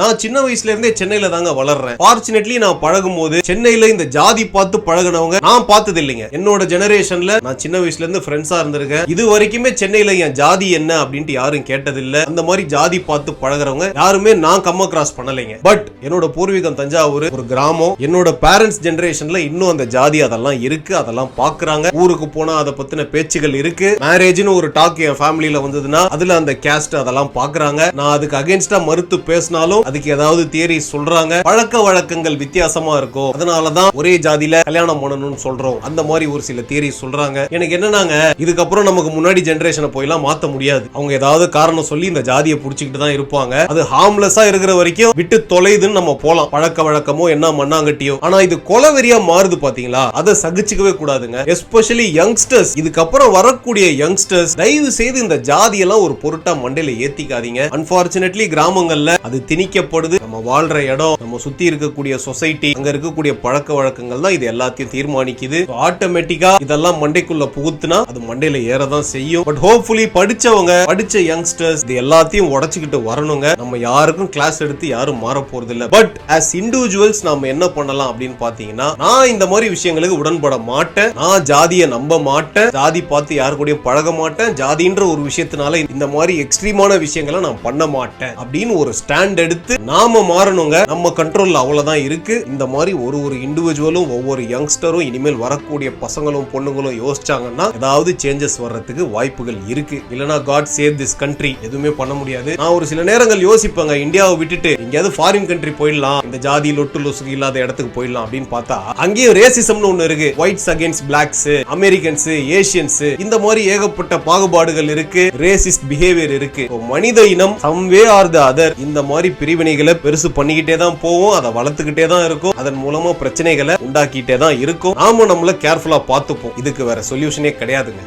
நான் சின்ன வயசுல இருந்தே சென்னையில தாங்க வளர்றேன். ஃபார்ச்சுனேட்லி நான் பழகும் போது சென்னையில இந்த ஜாதி பார்த்து பழகினவங்க நான் பார்த்தது இல்லைங்க. என்னோட ஜெனரேஷன்ல நான் சின்ன வயசுல இருந்து ஃப்ரெண்ட்ஸா இருந்திருக்கேன். இது வரைக்குமே சென்னையில என் ஜாதி என்ன அப்படின்ட்டு யாரும் கேட்டதில்லை. அந்த மாதிரி ஜாதி பார்த்து பழகிறவங்க யாருமே நான் கம்ம கிராஸ் பண்ணலைங்க. பட் என்னோட பூர்வீகம் தஞ்சாவூர் ஒரு கிராமம். என்னோட பேரண்ட்ஸ் ஜெனரேஷன்ல இன்னும் அந்த ஜாதி அதெல்லாம் இருக்கு, அதெல்லாம் பாக்குறாங்க. ஊருக்கு போனா அதை பத்தின பேச்சுகள் இருக்கு. மேரேஜ்னு ஒரு டாக் என் ஃபேமிலியில வந்ததுன்னா அதுல அந்த கேஸ்ட் அதெல்லாம் பாக்குறாங்க. நான் அதுக்கு அகைன்ஸ்டா மறுத்து பேசினாலும் அதுக்கு ஏதாவது தியரி சொல்றாங்க. பழக்க வழக்கங்கள் வித்தியாசமா இருக்கும், அதனாலதான் ஒரே ஜாதியில கல்யாணம் பண்ணணும்னு சொல்றோம். அந்த மாதிரி ஒரு சில தியரி சொல்றாங்க. எனக்கு என்னன்னாங்க, இதுக்கப்புறம் நமக்கு முன்னாடி ஜெனரேஷனை போயெல்லாம் மாத்த முடியாது. அவங்க ஏதாவது காரணம் சொல்லி இந்த ஜாதியை புடிச்சுக்கிட்டு தான் இருப்பாங்க. அது ஹார்ம்லெஸ்ஸா இருக்கிற வரைக்கும் விட்டு தொலைதுன்னு நம்ம போலாம். பழக்க வழக்கமோ என்ன மண்ணாங்கட்டியோ. ஆனா இது கொலவெறியா மாறுது பாத்தீங்களா, அதை சகிச்சுக்கவே கூடாதுங்க. எஸ்பெஷலி யங்ஸ்டர்ஸ், இதுக்கப்புறம் வரக்கூடிய யங்ஸ்டர்ஸ் தயவு செய்து இந்த ஜாதியெல்லாம் ஒரு பொருட்டா மண்டையில ஏத்திக்காதீங்க. அன்பார்ச்சுனேட்லி கிராமங்கள்ல அது திணிக்கப்படுது. நம்ம வாழ்ற இடம், நம்ம சுத்தி இருக்கக்கூடிய சொசைட்டி, அங்க இருக்கக்கூடிய பழக்க வழக்கங்கள் தான் இது எல்லாத்தையும் தீர்மானிக்குது. ஆட்டோமேட்டிக்கா இதெல்லாம் மண்டைக்குள்ள புகுத்துனா அது மண்டையில ஏறதான் செய்யும். பட் ஹோப்ஃபுல்லி படிச்ச யங்ஸ்டர்ஸ் இது எல்லாத்தையும் உடைச்சுக்கிட்டு வரணுங்க. நம்ம யாருக்கும் கிளாஸ் எடுத்து யாரும் மாற போறது இல்ல. பட் as இண்டிவிஜுவல்ஸ் நாம என்ன பண்ணலாம் அப்படின்னு பாத்தீங்கன்னா, நான் இந்த மாதிரி விஷயங்களுக்கு உடன்பட மாட்டேன். நான் ஜாதியை நம்ப மாட்டேன். ஜாதி பார்த்து யாரு கூடயும் பழக மாட்டேன். ஜாதின்ற ஒரு விஷயத்தினால இந்த மாதிரி எக்ஸ்ட்ரீமான விஷயங்களை நான் பண்ண மாட்டேன் அப்படின்னு ஒரு ஸ்டாண்ட் எடுத்து நாம மாறணுங்க. நம்ம கண்ட்ரோல்ல அவ்வளவுதான் இருக்கு. இந்த மாதிரி ஒரு இண்டிவிஜுவலும் ஒவ்வொரு யங்ஸ்டரும் இனிமேல் வரக்கூடிய பசங்களும் பொண்ணுங்களும் யோசிச்சாங்கன்னா ஏதாவது சேஞ்சஸ் வர்றதுக்கு வாய்ப்புகள் இருக்கு. இல்லனா காட் சேவ் திஸ் கண்ட்ரி, எதுவுமே பண்ண முடியாது. நான் ஒரு சில நேரங்கள் யோசிப்பாங்க, இந்தியாவை விட்டுட்டு எங்கேயாவது ஃபாரின் கண்ட்ரி போயிடலாம், இந்த ஜாதி லொட்டு லொசுக்கு இல்லாத இடத்துக்கு போயிடலாம் அப்படின்னு பார்த்தா அங்கேயும் ரேசிசம்னு ஒண்ணு இருக்கு. Whites against blacks, Americans, Asians, இந்த மாதிரி ஏகப்பட்ட பாகுபாடுகள் இருக்கு. ரேசிஸ்ட் பிஹேவியர் இருக்கு. மனித இனம் சம்வே ஆர் தி அதர் இந்த மாதிரி பிரிவினைகளை பெருசு பண்ணிக்கிட்டே தான் போவோம். அதை வளர்த்துக்கிட்டே தான் இருக்கும். அதன் மூலமா பிரச்சனைகளை உண்டாக்கிட்டே தான் இருக்கும். நாம நம்மள கேர்ஃபுல்லா பார்த்துப்போம். இதுக்கு வேற சொல்யூஷனே கிடையாதுங்க.